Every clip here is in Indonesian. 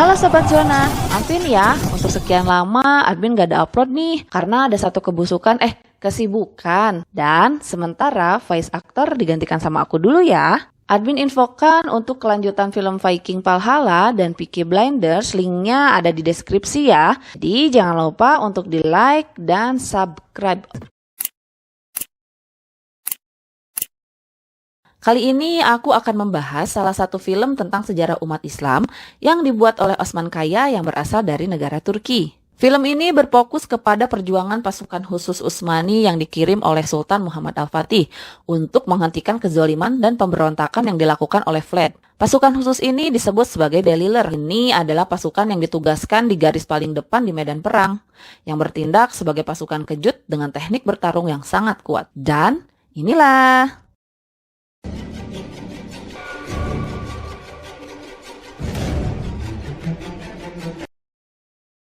Halo Sobat Zona, maafin ya, untuk sekian lama admin gak ada upload nih, karena ada satu kesibukan. Dan sementara voice actor digantikan sama aku dulu ya. Admin infokan untuk kelanjutan film Viking Valhalla dan Peaky Blinders, linknya ada di deskripsi ya. Jadi jangan lupa untuk di like dan subscribe. Kali ini aku akan membahas salah satu film tentang sejarah umat Islam yang dibuat oleh Osman Kaya yang berasal dari negara Turki. Film ini berfokus kepada perjuangan pasukan khusus Utsmani yang dikirim oleh Sultan Muhammad Al-Fatih untuk menghentikan kezaliman dan pemberontakan yang dilakukan oleh Vlad. Pasukan khusus ini disebut sebagai Deliler. Ini adalah pasukan yang ditugaskan di garis paling depan di medan perang, yang bertindak sebagai pasukan kejut dengan teknik bertarung yang sangat kuat. Dan inilah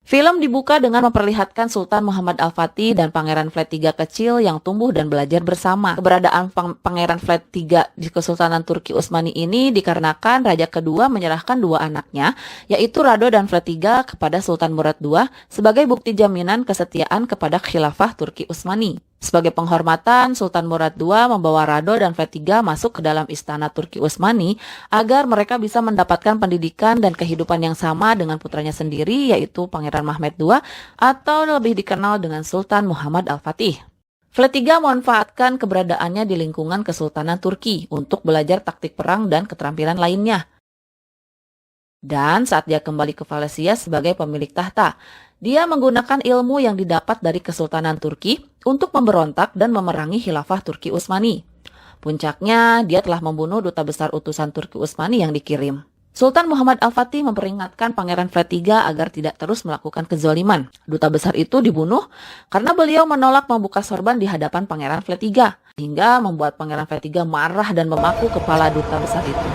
film dibuka dengan memperlihatkan Sultan Muhammad Al-Fatih dan Pangeran Vlad III kecil yang tumbuh dan belajar bersama. Keberadaan Pangeran Vlad III di Kesultanan Turki Utsmani ini dikarenakan Raja kedua menyerahkan dua anaknya, yaitu Rado dan Vlad III kepada Sultan Murad II sebagai bukti jaminan kesetiaan kepada Khilafah Turki Utsmani. Sebagai penghormatan, Sultan Murad II membawa Rado dan Vlad III masuk ke dalam istana Turki Utsmani agar mereka bisa mendapatkan pendidikan dan kehidupan yang sama dengan putranya sendiri, yaitu Pangeran Mehmed II atau lebih dikenal dengan Sultan Muhammad Al-Fatih. Vlad III memanfaatkan keberadaannya di lingkungan Kesultanan Turki untuk belajar taktik perang dan keterampilan lainnya. Dan saat dia kembali ke Valencia sebagai pemilik tahta, dia menggunakan ilmu yang didapat dari Kesultanan Turki untuk memberontak dan memerangi Khilafah Turki Utsmani. Puncaknya, dia telah membunuh duta besar utusan Turki Utsmani yang dikirim. Sultan Muhammad Al-Fatih memperingatkan Pangeran Vlad III agar tidak terus melakukan kezaliman. Duta besar itu dibunuh karena beliau menolak membuka sorban di hadapan Pangeran Vlad III, hingga membuat Pangeran Vlad III marah dan memaku kepala duta besar itu.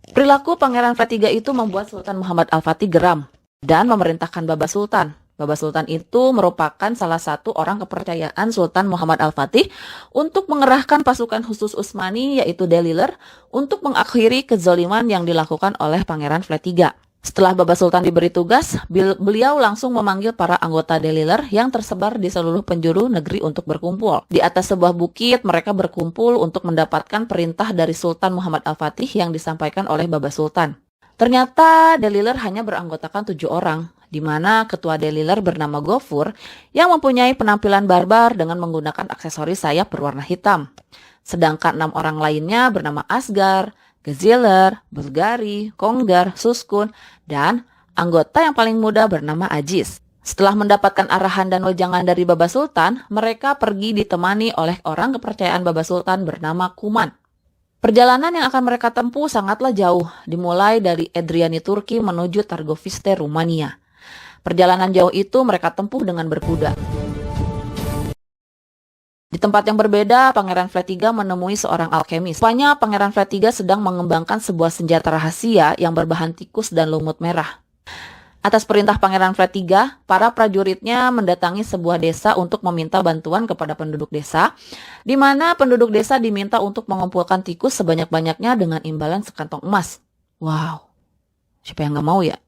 Perilaku Pangeran Vlad III itu membuat Sultan Muhammad Al-Fatih geram dan memerintahkan Baba Sultan. Baba Sultan itu merupakan salah satu orang kepercayaan Sultan Muhammad Al-Fatih untuk mengerahkan pasukan khusus Utsmani, yaitu Deliler, untuk mengakhiri kezaliman yang dilakukan oleh Pangeran Vlad III. Setelah Baba Sultan diberi tugas, beliau langsung memanggil para anggota Deliler yang tersebar di seluruh penjuru negeri untuk berkumpul. Di atas sebuah bukit, mereka berkumpul untuk mendapatkan perintah dari Sultan Muhammad Al-Fatih yang disampaikan oleh Baba Sultan. Ternyata Deliler hanya beranggotakan 7 orang, di mana ketua Deliler bernama Gofur yang mempunyai penampilan barbar dengan menggunakan aksesoris sayap berwarna hitam. Sedangkan 6 orang lainnya bernama Asgar, Geziler, Bulgari, Konggar, Suskun, dan anggota yang paling muda bernama Aziz. Setelah mendapatkan arahan dan wejangan dari Baba Sultan, mereka pergi ditemani oleh orang kepercayaan Baba Sultan bernama Kuman. Perjalanan yang akan mereka tempuh sangatlah jauh, dimulai dari Edriani, Turki menuju Targoviste, Rumania. Perjalanan jauh itu mereka tempuh dengan berkuda. Di tempat yang berbeda, Pangeran Vlad III menemui seorang alkemis. Rupanya Pangeran Vlad III sedang mengembangkan sebuah senjata rahasia yang berbahan tikus dan lumut merah. Atas perintah Pangeran Vlad III, para prajuritnya mendatangi sebuah desa untuk meminta bantuan kepada penduduk desa, di mana penduduk desa diminta untuk mengumpulkan tikus sebanyak-banyaknya dengan imbalan sekantong emas. Wow, siapa yang gak mau ya?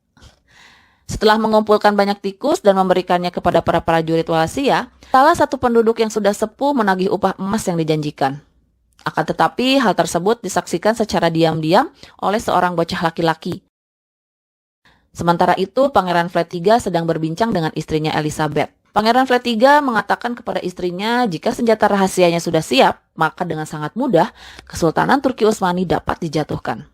Setelah mengumpulkan banyak tikus dan memberikannya kepada para prajurit Walesia, salah satu penduduk yang sudah sepuh menagih upah emas yang dijanjikan. Akan tetapi, hal tersebut disaksikan secara diam-diam oleh seorang bocah laki-laki. Sementara itu, Pangeran Vlad III sedang berbincang dengan istrinya Elizabeth. Pangeran Vlad III mengatakan kepada istrinya jika senjata rahasianya sudah siap, maka dengan sangat mudah Kesultanan Turki Utsmani dapat dijatuhkan.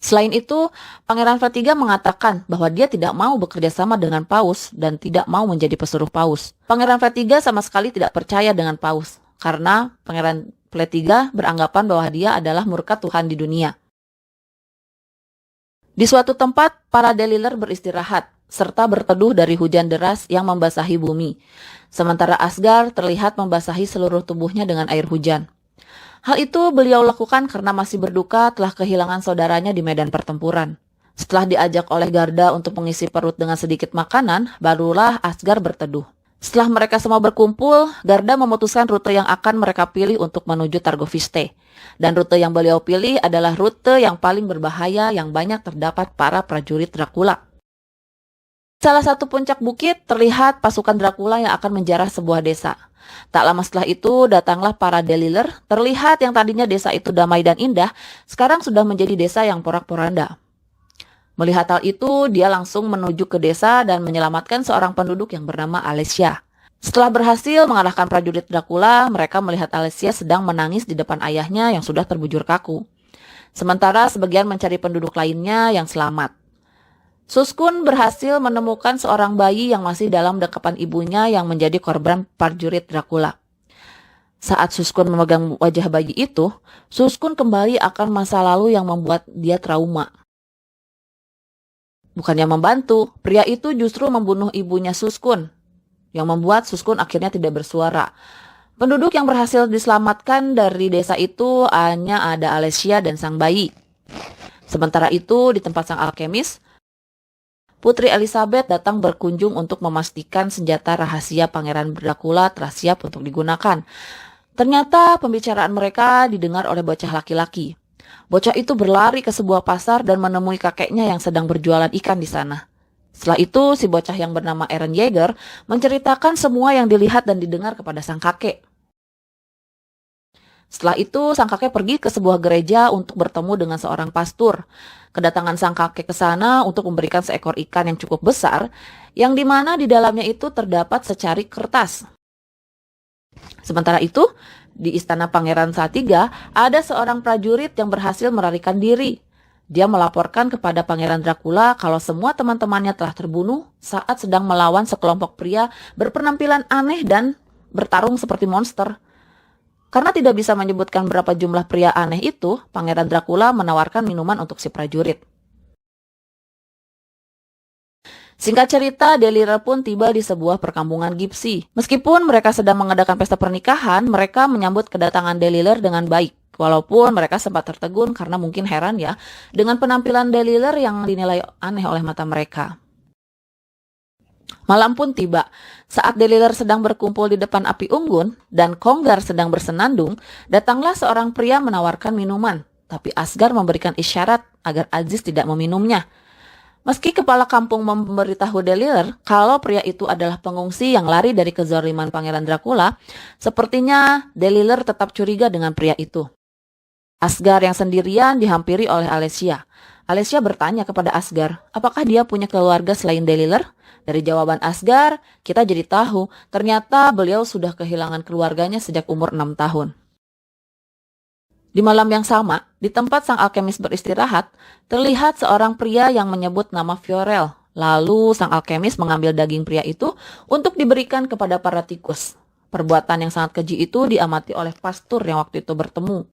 Selain itu, Pangeran Vlad III mengatakan bahwa dia tidak mau bekerja sama dengan Paus dan tidak mau menjadi pesuruh Paus. Pangeran Vlad III sama sekali tidak percaya dengan Paus, karena Pangeran Vlad III beranggapan bahwa dia adalah murka Tuhan di dunia. Di suatu tempat, para Deliler beristirahat, serta berteduh dari hujan deras yang membasahi bumi. Sementara Asgar terlihat membasahi seluruh tubuhnya dengan air hujan. Hal itu beliau lakukan karena masih berduka telah kehilangan saudaranya di medan pertempuran. Setelah diajak oleh Garda untuk mengisi perut dengan sedikit makanan, barulah Asgar berteduh. Setelah mereka semua berkumpul, Garda memutuskan rute yang akan mereka pilih untuk menuju Targoviste. Dan rute yang beliau pilih adalah rute yang paling berbahaya yang banyak terdapat para prajurit Dracula. Salah satu puncak bukit terlihat pasukan Dracula yang akan menjarah sebuah desa. Tak lama setelah itu datanglah para Deliler. Terlihat yang tadinya desa itu damai dan indah, sekarang sudah menjadi desa yang porak-poranda. Melihat hal itu, dia langsung menuju ke desa dan menyelamatkan seorang penduduk yang bernama Alessia. Setelah berhasil mengalahkan prajurit Dracula, mereka melihat Alessia sedang menangis di depan ayahnya yang sudah terbujur kaku. Sementara sebagian mencari penduduk lainnya yang selamat. Suskun berhasil menemukan seorang bayi yang masih dalam dekapan ibunya yang menjadi korban prajurit Dracula. Saat Suskun memegang wajah bayi itu, Suskun kembali akan masa lalu yang membuat dia trauma. Bukannya membantu, pria itu justru membunuh ibunya Suskun, yang membuat Suskun akhirnya tidak bersuara. Penduduk yang berhasil diselamatkan dari desa itu hanya ada Alessia dan sang bayi. Sementara itu, di tempat sang alkemis, Putri Elizabeth datang berkunjung untuk memastikan senjata rahasia Pangeran Dracula telah siap untuk digunakan. Ternyata pembicaraan mereka didengar oleh bocah laki-laki. Bocah itu berlari ke sebuah pasar dan menemui kakeknya yang sedang berjualan ikan di sana. Setelah itu, si bocah yang bernama Eren Yeager menceritakan semua yang dilihat dan didengar kepada sang kakek. Setelah itu, sang kakek pergi ke sebuah gereja untuk bertemu dengan seorang pastor. Kedatangan sang kakek ke sana untuk memberikan seekor ikan yang cukup besar, yang dimana di dalamnya itu terdapat secari kertas. Sementara itu, di istana Pangeran Saltiga, ada seorang prajurit yang berhasil melarikan diri. Dia melaporkan kepada Pangeran Dracula kalau semua teman-temannya telah terbunuh saat sedang melawan sekelompok pria berpenampilan aneh dan bertarung seperti monster. Karena tidak bisa menyebutkan berapa jumlah pria aneh itu, Pangeran Dracula menawarkan minuman untuk si prajurit. Singkat cerita, Deliler pun tiba di sebuah perkampungan Gipsy. Meskipun mereka sedang mengadakan pesta pernikahan, mereka menyambut kedatangan Deliler dengan baik. Walaupun mereka sempat tertegun karena mungkin heran ya, dengan penampilan Deliler yang dinilai aneh oleh mata mereka. Malam pun tiba. Saat Deliler sedang berkumpul di depan api unggun dan Konggar sedang bersenandung, datanglah seorang pria menawarkan minuman. Tapi Asgar memberikan isyarat agar Aziz tidak meminumnya. Meski kepala kampung memberitahu Deliler kalau pria itu adalah pengungsi yang lari dari kezaliman Pangeran Dracula, sepertinya Deliler tetap curiga dengan pria itu. Asgar yang sendirian dihampiri oleh Alessia. Alessia bertanya kepada Asgar, apakah dia punya keluarga selain Deliler? Dari jawaban Asgar, kita jadi tahu ternyata beliau sudah kehilangan keluarganya sejak umur 6 tahun. Di malam yang sama, di tempat sang alkemis beristirahat, terlihat seorang pria yang menyebut nama Fiorel. Lalu sang alkemis mengambil daging pria itu untuk diberikan kepada para tikus. Perbuatan yang sangat keji itu diamati oleh pastor yang waktu itu bertemu.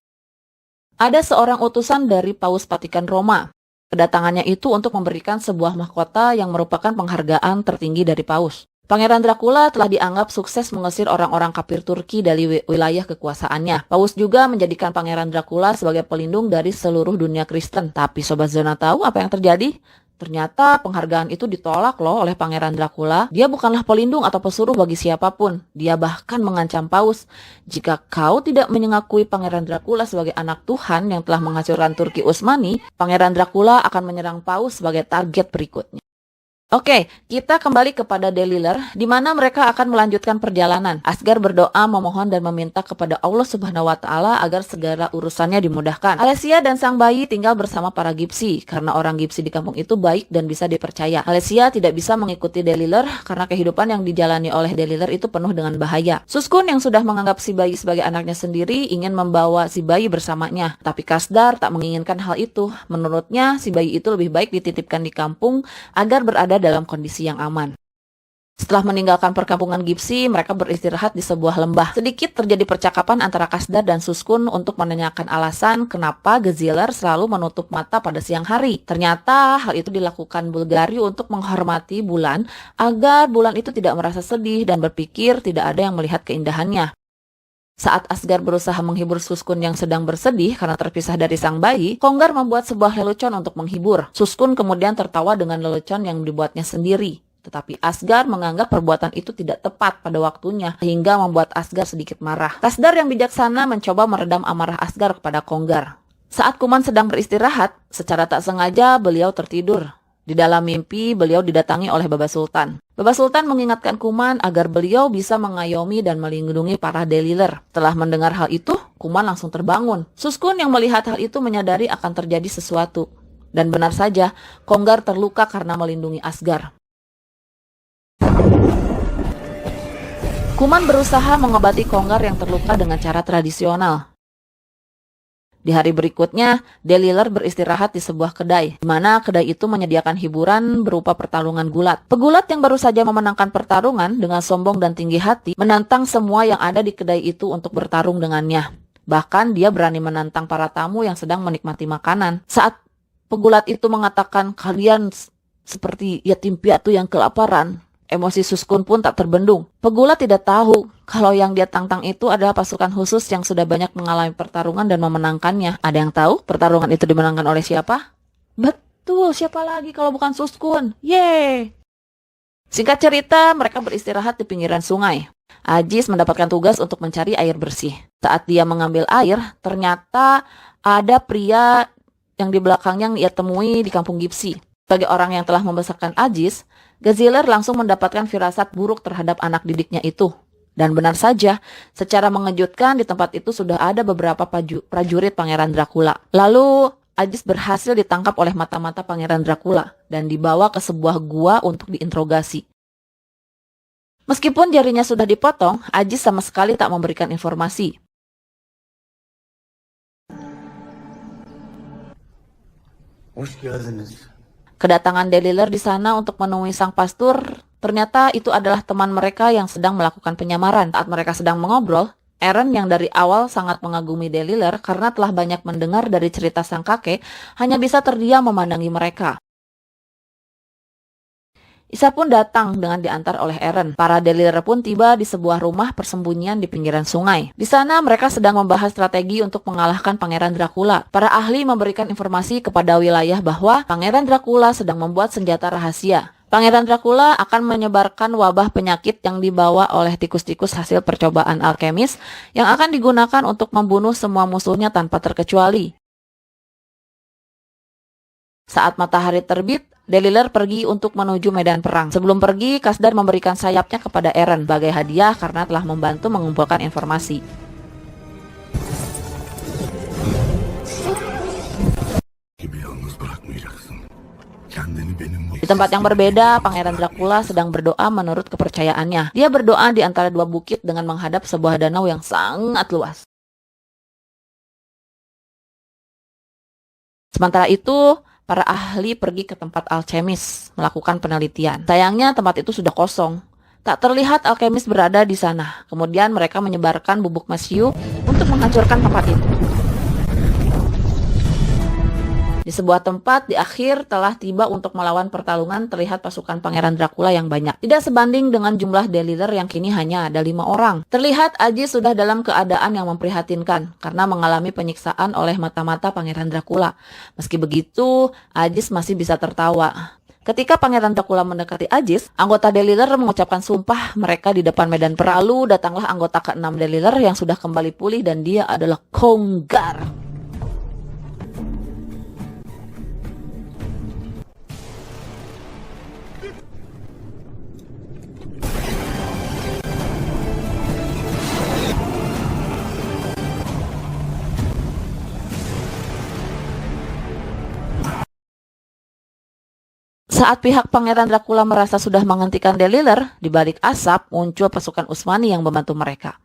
Ada seorang utusan dari Paus Vatikan Roma. Kedatangannya itu untuk memberikan sebuah mahkota yang merupakan penghargaan tertinggi dari Paus. Pangeran Dracula telah dianggap sukses mengusir orang-orang kafir Turki dari wilayah kekuasaannya. Paus juga menjadikan Pangeran Dracula sebagai pelindung dari seluruh dunia Kristen. Tapi Sobat Zona tahu apa yang terjadi? Ternyata penghargaan itu ditolak loh oleh Pangeran Dracula. Dia bukanlah pelindung atau pesuruh bagi siapapun. Dia bahkan mengancam Paus. Jika kau tidak mengakui Pangeran Dracula sebagai anak Tuhan yang telah menghancurkan Turki Utsmani, Pangeran Dracula akan menyerang Paus sebagai target berikutnya. Oke, kita kembali kepada Deliler, di mana mereka akan melanjutkan perjalanan. Asgar berdoa, memohon dan meminta kepada Allah Subhanahu wa Ta'ala agar segala urusannya dimudahkan. Alessia dan sang bayi tinggal bersama para Gipsy, karena orang Gipsy di kampung itu baik dan bisa dipercaya. Alessia tidak bisa mengikuti Deliler karena kehidupan yang dijalani oleh Deliler itu penuh dengan bahaya. Suskun yang sudah menganggap si bayi sebagai anaknya sendiri ingin membawa si bayi bersamanya, tapi Kasdar tak menginginkan hal itu. Menurutnya, si bayi itu lebih baik dititipkan di kampung agar berada dalam kondisi yang aman. Setelah meninggalkan perkampungan Gipsy, mereka beristirahat di sebuah lembah. Sedikit terjadi percakapan antara Kasdar dan Suskun untuk menanyakan alasan kenapa Geziler selalu menutup mata pada siang hari. Ternyata hal itu dilakukan Bulgari untuk menghormati bulan agar bulan itu tidak merasa sedih dan berpikir tidak ada yang melihat keindahannya. Saat Asgar berusaha menghibur Suskun yang sedang bersedih karena terpisah dari sang bayi, Konggar membuat sebuah lelucon untuk menghibur. Suskun kemudian tertawa dengan lelucon yang dibuatnya sendiri. Tetapi Asgard menganggap perbuatan itu tidak tepat pada waktunya, sehingga membuat Asgard sedikit marah. Kasdar yang bijaksana mencoba meredam amarah Asgard kepada Kongar. Saat Kuman sedang beristirahat, secara tak sengaja beliau tertidur. Di dalam mimpi, beliau didatangi oleh Baba Sultan. Baba Sultan mengingatkan Kuman agar beliau bisa mengayomi dan melindungi para Deliler. Setelah mendengar hal itu, Kuman langsung terbangun. Suskun yang melihat hal itu menyadari akan terjadi sesuatu. Dan benar saja, Kongar terluka karena melindungi Asgard. Kuman berusaha mengobati Kongar yang terluka dengan cara tradisional. Di hari berikutnya, Deliler beristirahat di sebuah kedai, di mana kedai itu menyediakan hiburan berupa pertarungan gulat. Pegulat yang baru saja memenangkan pertarungan dengan sombong dan tinggi hati, menantang semua yang ada di kedai itu untuk bertarung dengannya. Bahkan dia berani menantang para tamu yang sedang menikmati makanan. Saat pegulat itu mengatakan, "Kalian seperti yatim piatu yang kelaparan," emosi Suskun pun tak terbendung. Pegulat tidak tahu kalau yang dia tantang itu adalah pasukan khusus yang sudah banyak mengalami pertarungan dan memenangkannya. Ada yang tahu pertarungan itu dimenangkan oleh siapa? Betul, siapa lagi kalau bukan Suskun? Yeay! Singkat cerita, mereka beristirahat di pinggiran sungai. Ajis mendapatkan tugas untuk mencari air bersih. Saat dia mengambil air, ternyata ada pria yang di belakangnya ia temui di kampung Gipsi. Sebagai orang yang telah membesarkan Ajis, Gaziler langsung mendapatkan firasat buruk terhadap anak didiknya itu. Dan benar saja, secara mengejutkan di tempat itu sudah ada beberapa prajurit Pangeran Dracula. Lalu, Ajis berhasil ditangkap oleh mata-mata Pangeran Dracula dan dibawa ke sebuah gua untuk diinterogasi. Meskipun jarinya sudah dipotong, Ajis sama sekali tak memberikan informasi. Hoş geldiniz. Kedatangan Deliler di sana untuk menemui sang pastur, ternyata itu adalah teman mereka yang sedang melakukan penyamaran. Saat mereka sedang mengobrol, Eren yang dari awal sangat mengagumi Deliler karena telah banyak mendengar dari cerita sang kakek, hanya bisa terdiam memandangi mereka. Isa pun datang dengan diantar oleh Eren. Para Deliler pun tiba di sebuah rumah persembunyian di pinggiran sungai. Di sana mereka sedang membahas strategi untuk mengalahkan Pangeran Dracula. Para ahli memberikan informasi kepada wilayah bahwa Pangeran Dracula sedang membuat senjata rahasia. Pangeran Dracula akan menyebarkan wabah penyakit yang dibawa oleh tikus-tikus hasil percobaan alkemis yang akan digunakan untuk membunuh semua musuhnya tanpa terkecuali. Saat matahari terbit, Deliler pergi untuk menuju medan perang. Sebelum pergi, Kasdar memberikan sayapnya kepada Eren sebagai hadiah karena telah membantu mengumpulkan informasi. Di tempat yang berbeda, Pangeran Dracula sedang berdoa menurut kepercayaannya. Dia berdoa di antara dua bukit dengan menghadap sebuah danau yang sangat luas. Sementara itu, para ahli pergi ke tempat alkemis melakukan penelitian. Sayangnya tempat itu sudah kosong. Tak terlihat alkemis berada di sana. Kemudian mereka menyebarkan bubuk mesiu untuk menghancurkan tempat itu. Di sebuah tempat di akhir telah tiba untuk melawan pertarungan, terlihat pasukan Pangeran Dracula yang banyak. Tidak sebanding dengan jumlah Deliler yang kini hanya ada 5 orang. Terlihat Ajis sudah dalam keadaan yang memprihatinkan karena mengalami penyiksaan oleh mata-mata Pangeran Dracula. Meski begitu, Ajis masih bisa tertawa. Ketika Pangeran Dracula mendekati Ajis, anggota Deliler mengucapkan sumpah mereka di depan medan perang. Lalu datanglah anggota ke-6 Deliler yang sudah kembali pulih dan dia adalah Kongar. Saat pihak Pangeran Dracula merasa sudah menghentikan Deliler, di balik asap muncul pasukan Usmani yang membantu mereka.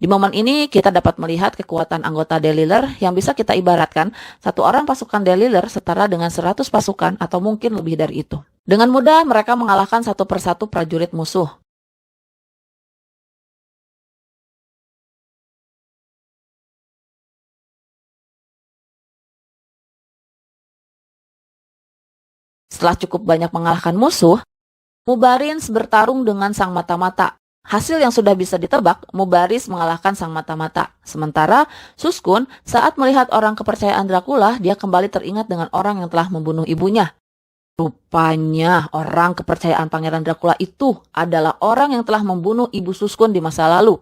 Di momen ini kita dapat melihat kekuatan anggota Deliler yang bisa kita ibaratkan satu orang pasukan Deliler setara dengan 100 pasukan atau mungkin lebih dari itu. Dengan mudah mereka mengalahkan satu persatu prajurit musuh. Setelah cukup banyak mengalahkan musuh, Mubarins bertarung dengan Sang Mata-Mata. Hasil yang sudah bisa ditebak, Mubaris mengalahkan Sang Mata-Mata. Sementara Suskun, saat melihat orang kepercayaan Dracula, dia kembali teringat dengan orang yang telah membunuh ibunya. Rupanya orang kepercayaan Pangeran Dracula itu adalah orang yang telah membunuh Ibu Suskun di masa lalu.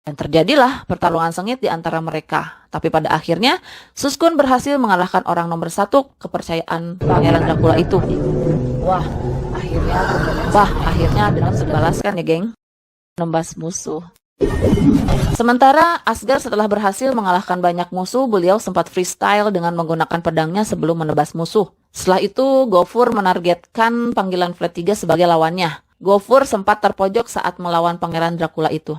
Dan terjadilah pertarungan sengit di antara mereka. Tapi pada akhirnya, Suskun berhasil mengalahkan orang nomor 1 kepercayaan Pangeran Dracula itu. Wah, akhirnya dengan terbalaskan ya, geng. Menembas musuh. Sementara Asgar setelah berhasil mengalahkan banyak musuh, beliau sempat freestyle dengan menggunakan pedangnya sebelum menebas musuh. Setelah itu, Gofur menargetkan panggilan Flat 3 sebagai lawannya. Gofur sempat terpojok saat melawan Pangeran Dracula itu.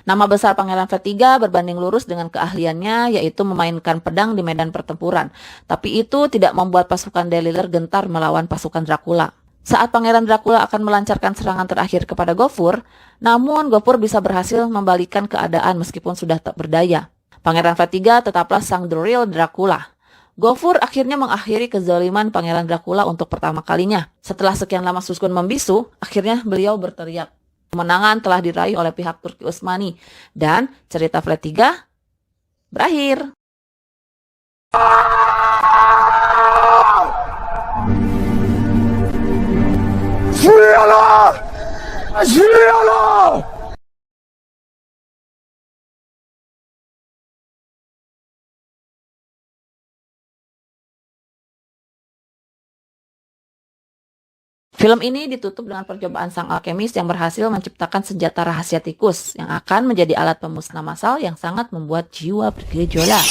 Nama besar Pangeran Flat 3 berbanding lurus dengan keahliannya, yaitu memainkan pedang di medan pertempuran. Tapi itu tidak membuat pasukan Delilah gentar melawan pasukan Dracula. Saat Pangeran Dracula akan melancarkan serangan terakhir kepada Gofur, namun Gofur bisa berhasil membalikan keadaan meskipun sudah tak berdaya. Pangeran Flat 3 tetaplah sang The Real Dracula. Gofur akhirnya mengakhiri kezaliman Pangeran Dracula untuk pertama kalinya. Setelah sekian lama Suskun membisu, akhirnya beliau berteriak. Kemenangan telah diraih oleh pihak Turki Utsmani dan cerita Flat 3 berakhir. Film ini ditutup dengan percobaan sang alkemis yang berhasil menciptakan senjata rahasia tikus yang akan menjadi alat pemusnah massal yang sangat membuat jiwa bergejolak.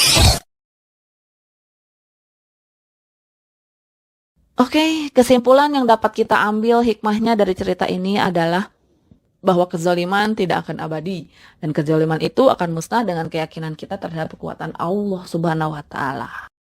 Oke, kesimpulan yang dapat kita ambil hikmahnya dari cerita ini adalah bahwa kezaliman tidak akan abadi dan kezaliman itu akan musnah dengan keyakinan kita terhadap kekuatan Allah Subhanahu wa taala.